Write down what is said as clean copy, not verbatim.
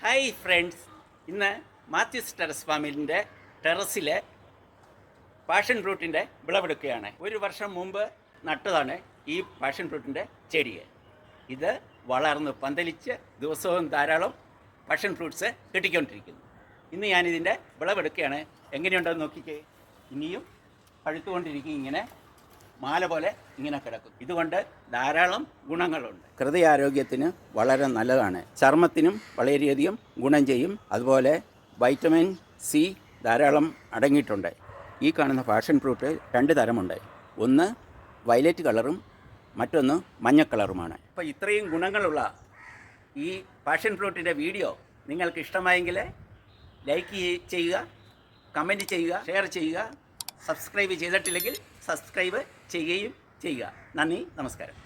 Hi friends, ഇന്ന് Mathews terrace ഫാമിലിൻ്റെ ടെറസിലെ passion ഫ്രൂട്ടിൻ്റെ വിളവെടുക്കുകയാണ്. ഒരു വർഷം മുമ്പ് നട്ടതാണ് ഈ പാഷൻ ഫ്രൂട്ടിൻ്റെ ചെടിയെ. ഇത് വളർന്ന് പന്തലിച്ച് ദിവസവും ധാരാളം പാഷൻ ഫ്രൂട്ട്സ് കിട്ടിക്കൊണ്ടിരിക്കുന്നു. ഇന്ന് ഞാനിതിൻ്റെ വിളവെടുക്കുകയാണ്. എങ്ങനെയുണ്ടെന്ന് നോക്കിക്കേ. ഇനിയും പഴുത്തുകൊണ്ടിരിക്കും. ഇങ്ങനെ മാല പോലെ ഇങ്ങനെ കിടക്കും. ഇതുകൊണ്ട് ധാരാളം ഗുണങ്ങളുണ്ട്. ഹൃദയാരോഗ്യത്തിന് വളരെ നല്ലതാണ്. ചർമ്മത്തിനും വളരെയധികം ഗുണം ചെയ്യും. അതുപോലെ വൈറ്റമിൻ സി ധാരാളം അടങ്ങിയിട്ടുണ്ട്. ഈ കാണുന്ന പാഷൻ ഫ്രൂട്ട് 2 തരമുണ്ട്. ഒന്ന് വയലറ്റ് കളറും മറ്റൊന്ന് മഞ്ഞ കളറുമാണ്. അപ്പോൾ ഇത്രയും ഗുണങ്ങളുള്ള ഈ പാഷൻ ഫ്രൂട്ടിൻ്റെ വീഡിയോ നിങ്ങൾക്ക് ഇഷ്ടമായെങ്കിൽ ലൈക്ക് ചെയ്യുക, കമൻറ്റ് ചെയ്യുക, ഷെയർ ചെയ്യുക. സബ്സ്ക്രൈബ് ചെയ്തിട്ടില്ലെങ്കിൽ സബ്സ്ക്രൈബ് ചെയ്യുകയും ചെയ്യുക. നന്ദി, നമസ്കാരം.